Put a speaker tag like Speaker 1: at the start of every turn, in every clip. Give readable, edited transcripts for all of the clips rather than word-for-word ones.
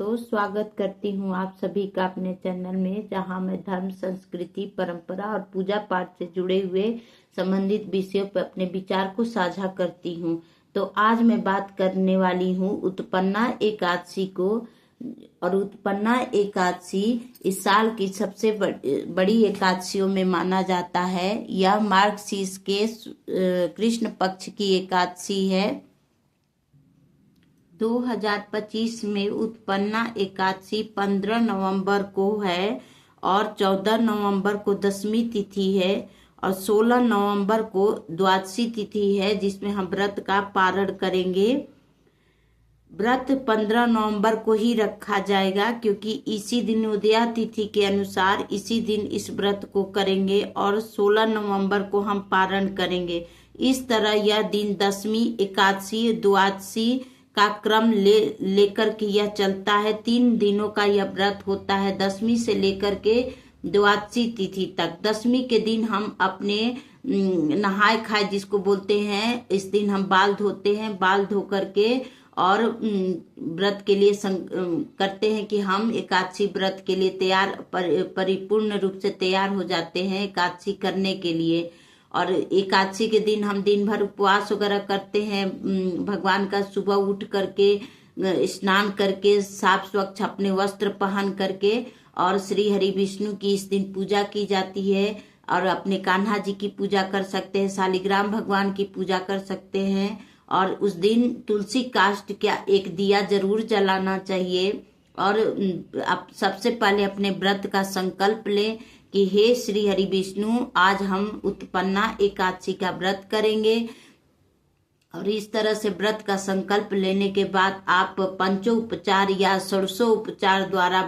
Speaker 1: दोस्तों, स्वागत करती हूँ आप सभी का अपने चैनल में, जहाँ मैं धर्म, संस्कृति, परंपरा और पूजा पाठ से जुड़े हुए संबंधित विषयों पर अपने विचार को साझा करती हूँ। तो आज मैं बात करने वाली हूँ उत्पन्ना एकादशी को। और उत्पन्ना एकादशी इस साल की सबसे बड़ी एकादशियों में माना जाता है। यह मार्गशीर्ष के कृष्ण पक्ष की एकादशी है। 2025 में उत्पन्ना एकादशी 15 नवंबर को है और 14 नवंबर को दशमी तिथि है और 16 नवंबर को द्वादशी तिथि है, जिसमें हम व्रत का पारण करेंगे। व्रत 15 नवंबर को ही रखा जाएगा, क्योंकि इसी दिन उदया तिथि के अनुसार इसी दिन इस व्रत को करेंगे और 16 नवंबर को हम पारण करेंगे। इस तरह यह दिन दशमी, एकादशी, द्वादशी का क्रम लेकर के यह चलता है। 3 दिनों का यह व्रत होता है, दशमी से लेकर के द्वादशी तिथि तक। दशमी के दिन हम अपने नहाय खाए जिसको बोलते हैं, इस दिन हम बाल धोते हैं। बाल धो करके और व्रत के लिए करते हैं कि हम एकादशी व्रत के लिए परिपूर्ण रूप से तैयार हो जाते हैं एकादशी करने के लिए। और एकादशी के दिन हम दिन भर उपवास वगैरह करते हैं। भगवान का सुबह उठ करके स्नान करके साफ स्वच्छ अपने वस्त्र पहन करके और श्री हरि विष्णु की इस दिन पूजा की जाती है। और अपने कान्हा जी की पूजा कर सकते हैं, शालिग्राम भगवान की पूजा कर सकते हैं। और उस दिन तुलसी काष्ठ का एक दिया जरूर जलाना चाहिए। और आप सबसे पहले अपने व्रत का संकल्प लें कि हे श्री हरि विष्णु, आज हम उत्पन्ना एकादशी का व्रत करेंगे। और इस तरह से व्रत का संकल्प लेने के बाद आप पंचोपचार या षोडशोपचार द्वारा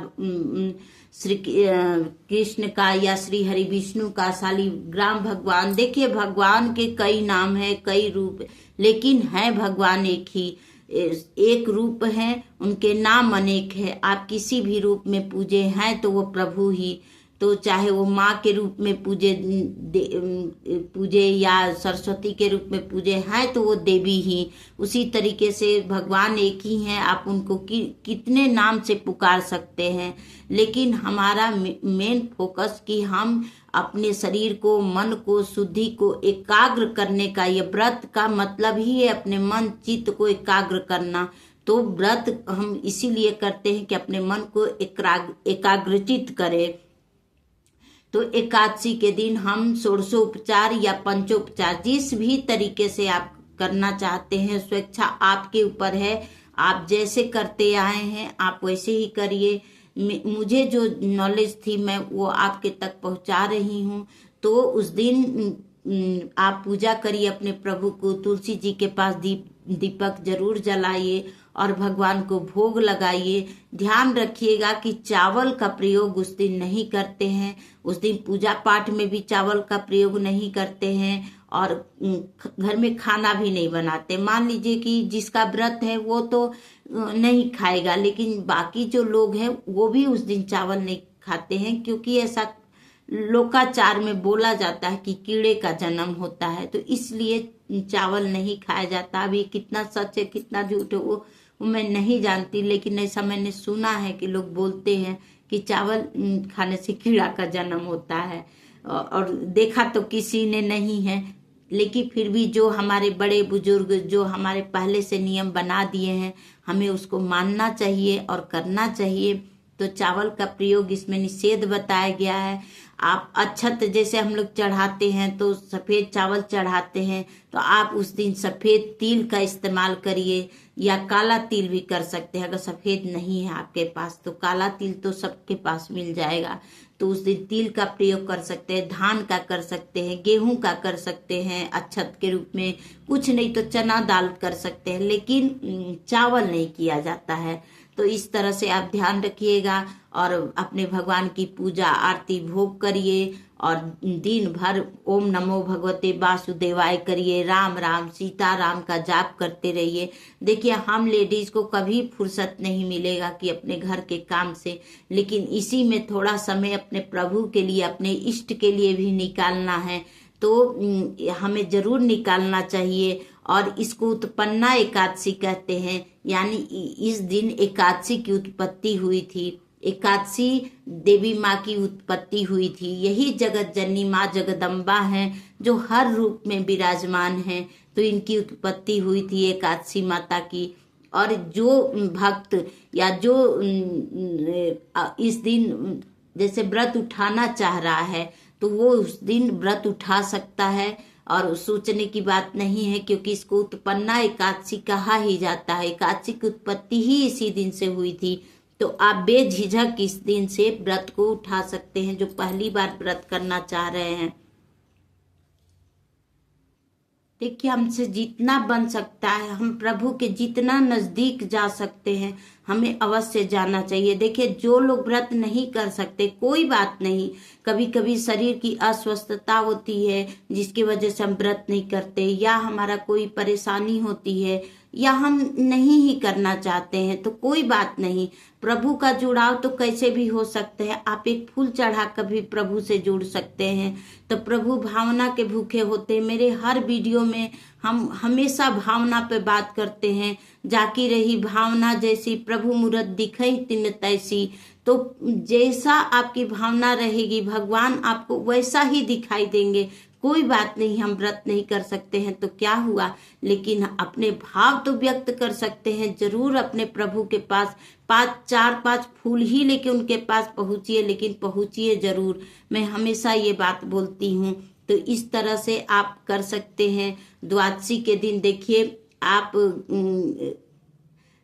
Speaker 1: श्री कृष्ण का या श्री हरि विष्णु का, शालिग्राम भगवान, देखिए भगवान के कई नाम है, कई रूप, लेकिन है भगवान एक ही, एक रूप है, उनके नाम अनेक है। आप किसी भी रूप में पूजे हैं तो वो प्रभु ही, तो चाहे वो माँ के रूप में पूजे या सरस्वती के रूप में पूजे हैं तो वो देवी ही। उसी तरीके से भगवान एक ही हैं, आप उनको कितने नाम से पुकार सकते हैं। लेकिन हमारा मेन फोकस कि हम अपने शरीर को, मन को, शुद्धि को एकाग्र करने का, ये व्रत का मतलब ही है अपने मन चित्त को एकाग्र करना। तो व्रत हम इसीलिए करते हैं कि अपने मन को एकाग्रचित करें। तो एकादशी के दिन हम षोडशोपचार या पंचोपचार, जिस भी तरीके से आप करना चाहते हैं, स्वेच्छा आपके ऊपर है। आप जैसे करते आए हैं आप वैसे ही करिए। मुझे जो नॉलेज थी मैं वो आपके तक पहुंचा रही हूँ। तो उस दिन आप पूजा करिए अपने प्रभु को, तुलसी जी के पास दीपक जरूर जलाइए और भगवान को भोग लगाइए। ध्यान रखिएगा कि चावल का प्रयोग उस दिन नहीं करते हैं। उस दिन पूजा पाठ में भी चावल का प्रयोग नहीं करते हैं और घर में खाना भी नहीं बनाते। मान लीजिए कि जिसका व्रत है वो तो नहीं खाएगा, लेकिन बाकी जो लोग हैं वो भी उस दिन चावल नहीं खाते हैं, क्योंकि ऐसा लोकाचार में बोला जाता है कि कीड़े का जन्म होता है, तो इसलिए चावल नहीं खाया जाता। अभी कितना सच है कितना झूठ है वो मैं नहीं जानती, लेकिन ऐसा मैंने सुना है कि लोग बोलते हैं कि चावल खाने से कीड़ा का जन्म होता है। और देखा तो किसी ने नहीं है, लेकिन फिर भी जो हमारे बड़े बुजुर्ग जो हमारे पहले से नियम बना दिए हैं, हमें उसको मानना चाहिए और करना चाहिए। तो चावल का प्रयोग इसमें निषेध बताया गया है। आप अक्षत जैसे हम लोग चढ़ाते हैं तो सफेद चावल चढ़ाते हैं, तो आप उस दिन सफेद तिल का इस्तेमाल करिए या काला तिल भी कर सकते हैं। अगर सफेद नहीं है आपके पास तो काला तिल तो सबके पास मिल जाएगा, तो उस दिन तिल का प्रयोग कर सकते हैं, धान का कर सकते हैं, गेहूं का कर सकते हैं अक्षत के रूप में, कुछ नहीं तो चना दाल कर सकते हैं, लेकिन चावल नहीं किया जाता है। तो इस तरह से आप ध्यान रखिएगा और अपने भगवान की पूजा आरती भोग करिए और दिन भर ओम नमो भगवते वासुदेवाय करिए, राम राम सीता राम का जाप करते रहिए। देखिए हम लेडीज को कभी फुर्सत नहीं मिलेगा कि अपने घर के काम से, लेकिन इसी में थोड़ा समय अपने प्रभु के लिए, अपने इष्ट के लिए भी निकालना है। तो हमें जरूर निकालना चाहिए और इसको उत्पन्ना एकादशी कहते हैं, यानी इस दिन एकादशी की उत्पत्ति हुई थी। एकादशी देवी माँ की उत्पत्ति हुई थी। यही जगत जननी माँ जगदम्बा हैं जो हर रूप में विराजमान हैं, तो इनकी उत्पत्ति हुई थी एकादशी माता की। और जो भक्त या जो इस दिन जैसे व्रत उठाना चाह रहा है तो वो उस दिन व्रत उठा सकता है, और सोचने की बात नहीं है, क्योंकि इसको उत्पन्ना एकादशी कहा ही जाता है। एकादशी की उत्पत्ति ही इसी दिन से हुई थी, तो आप बेझिझक इस दिन से व्रत को उठा सकते हैं जो पहली बार व्रत करना चाह रहे हैं। देखिए, हमसे जितना बन सकता है, हम प्रभु के जितना नजदीक जा सकते हैं, हमें अवश्य जाना चाहिए। देखिए, जो लोग व्रत नहीं कर सकते, कोई बात नहीं, कभी कभी शरीर की अस्वस्थता होती है जिसकी वजह से हम व्रत नहीं करते, या हमारा कोई परेशानी होती है, या हम नहीं ही करना चाहते हैं, तो कोई बात नहीं। प्रभु का जुड़ाव तो कैसे भी हो सकते हैं। आप एक फूल चढ़ा कर भी प्रभु से जुड़ सकते हैं। तो प्रभु भावना के भूखे होते हैं। मेरे हर वीडियो में हम हमेशा भावना पे बात करते हैं। जाकी रही भावना जैसी, प्रभु मूरत दिखई तिन तैसी। तो जैसा आपकी भावना रहेगी, भगवान आपको वैसा ही दिखाई देंगे। कोई बात नहीं, हम व्रत नहीं कर सकते हैं तो क्या हुआ, लेकिन अपने भाव तो व्यक्त कर सकते हैं। जरूर अपने प्रभु के पास 4-5 फूल ही लेके उनके पास पहुंचिए, लेकिन पहुंचिए जरूर। मैं हमेशा ये बात बोलती हूँ। तो इस तरह से आप कर सकते हैं। द्वादशी के दिन देखिए, आप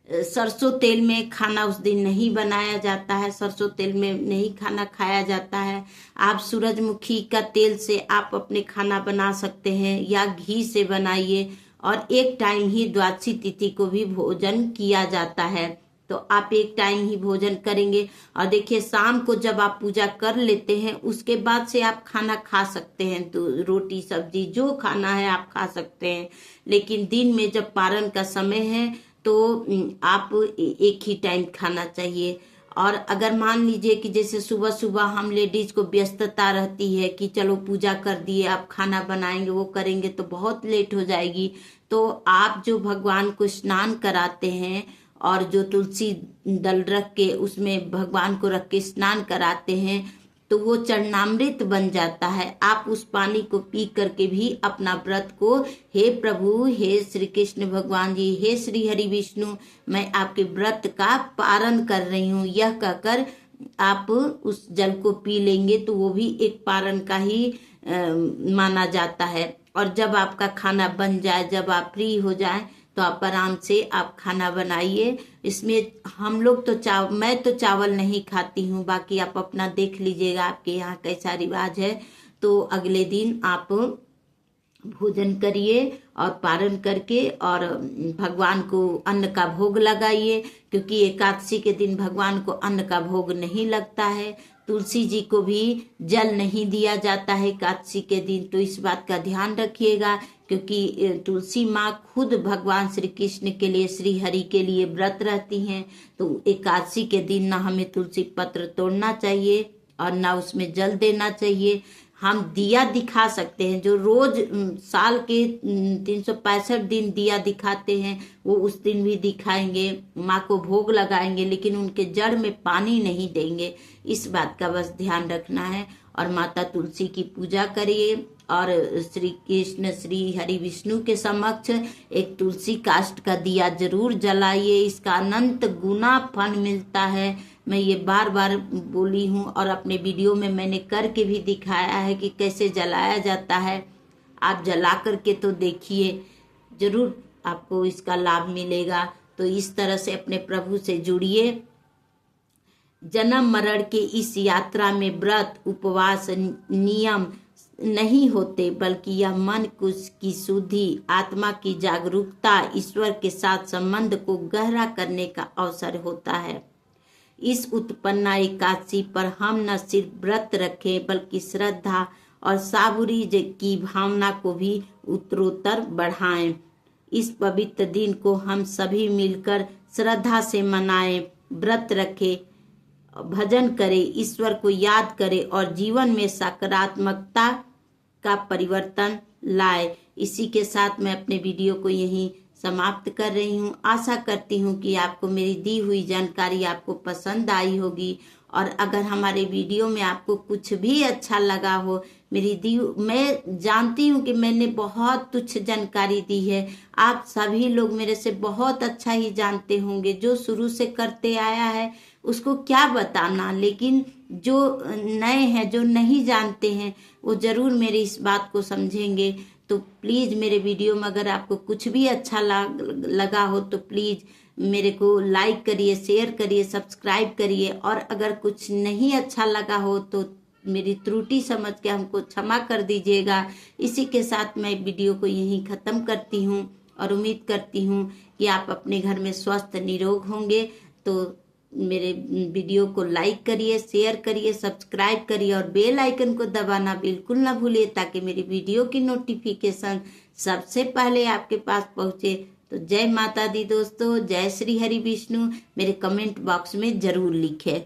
Speaker 1: सरसों तेल में खाना उस दिन नहीं बनाया जाता है, सरसों तेल में नहीं खाना खाया जाता है। आप सूरजमुखी का तेल से आप अपने खाना बना सकते हैं, या घी से बनाइए। और एक टाइम ही द्वादशी तिथि को भी भोजन किया जाता है, तो आप एक टाइम ही भोजन करेंगे। और देखिए, शाम को जब आप पूजा कर लेते हैं, उसके बाद से आप खाना खा सकते हैं, तो रोटी सब्जी जो खाना है आप खा सकते हैं। लेकिन दिन में जब पारण का समय है तो आप एक ही टाइम खाना चाहिए। और अगर मान लीजिए कि जैसे सुबह सुबह हम लेडीज को व्यस्तता रहती है कि चलो पूजा कर दिए, आप खाना बनाएंगे, वो करेंगे, तो बहुत लेट हो जाएगी। तो आप जो भगवान को स्नान कराते हैं और जो तुलसी दल रख के उसमें भगवान को रख के स्नान कराते हैं, तो वो चरणामृत बन जाता है। आप उस पानी को पी करके भी अपना व्रत को, हे प्रभु, हे श्री कृष्ण भगवान जी, हे श्री हरि विष्णु, मैं आपके व्रत का पारण कर रही हूँ, यह कहकर आप उस जल को पी लेंगे, तो वो भी एक पारण का ही माना जाता है। और जब आपका खाना बन जाए, जब आप फ्री हो जाए, तो आप आराम से आप खाना बनाइए। इसमें हम लोग तो मैं तो चावल नहीं खाती हूँ, बाकी आप अपना देख लीजिएगा आपके यहाँ कैसा रिवाज है। तो अगले दिन आप भोजन करिए और पारण करके और भगवान को अन्न का भोग लगाइए, क्योंकि एकादशी के दिन भगवान को अन्न का भोग नहीं लगता है। तुलसी जी को भी जल नहीं दिया जाता है एकादशी के दिन, तो इस बात का ध्यान रखिएगा, क्योंकि तुलसी माँ खुद भगवान श्री कृष्ण के लिए, श्री हरि के लिए व्रत रहती हैं। तो एकादशी के दिन ना हमें तुलसी पत्र तोड़ना चाहिए और ना उसमें जल देना चाहिए। हम दिया दिखा सकते हैं, जो रोज साल के 365 दिन दिया दिखाते हैं, वो उस दिन भी दिखाएंगे, माँ को भोग लगाएंगे, लेकिन उनके जड़ में पानी नहीं देंगे। इस बात का बस ध्यान रखना है। और माता तुलसी की पूजा करिए और श्री कृष्ण श्री हरि विष्णु के समक्ष एक तुलसी काष्ठ का दिया जरूर जलाइए। इसका अनंत गुना फल मिलता है। मैं ये बार बार बोली हूँ और अपने वीडियो में मैंने करके भी दिखाया है कि कैसे जलाया जाता है। आप जला करके तो देखिए, जरूर आपको इसका लाभ मिलेगा। तो इस तरह से अपने प्रभु से जुड़िए। जन्म मरण के इस यात्रा में व्रत उपवास नियम नहीं होते, बल्कि यह मन की शुद्धि, आत्मा की जागरूकता, ईश्वर के साथ संबंध को गहरा करने का अवसर होता है। इस उत्पन्ना एकादशी पर हम न सिर्फ व्रत रखें, बल्कि श्रद्धा और साबुरी की भावना को भी उत्तरोत्तर बढ़ाएं। इस पवित्र दिन को हम सभी मिलकर श्रद्धा से मनाएं, व्रत रखें, भजन करें, ईश्वर को याद करें और जीवन में सकारात्मकता का परिवर्तन लाए। इसी के साथ मैं अपने वीडियो को यहीं समाप्त कर रही हूँ। आशा करती हूँ कि आपको मेरी दी हुई जानकारी आपको पसंद आई होगी, और अगर हमारे वीडियो में आपको कुछ भी अच्छा लगा हो, मैं जानती हूँ कि मैंने बहुत तुच्छ जानकारी दी है, आप सभी लोग मेरे से बहुत अच्छा ही जानते होंगे। जो शुरू से करते आया है उसको क्या बताना, लेकिन जो नए हैं, जो नहीं जानते हैं, वो जरूर मेरी इस बात को समझेंगे। तो प्लीज़ मेरे वीडियो में अगर आपको कुछ भी अच्छा लगा हो तो प्लीज़ मेरे को लाइक करिए, शेयर करिए, सब्सक्राइब करिए। और अगर कुछ नहीं अच्छा लगा हो तो मेरी त्रुटि समझ के हमको क्षमा कर दीजिएगा। इसी के साथ मैं वीडियो को यहीं ख़त्म करती हूँ और उम्मीद करती हूँ कि आप अपने घर में स्वस्थ निरोग होंगे। तो मेरे वीडियो को लाइक करिए, शेयर करिए, सब्सक्राइब करिए और बेल आइकन को दबाना बिल्कुल ना भूलिए, ताकि मेरी वीडियो की नोटिफिकेशन सबसे पहले आपके पास पहुँचे। तो जय माता दी दोस्तों, जय श्री हरि विष्णु। मेरे कमेंट बॉक्स में ज़रूर लिखें।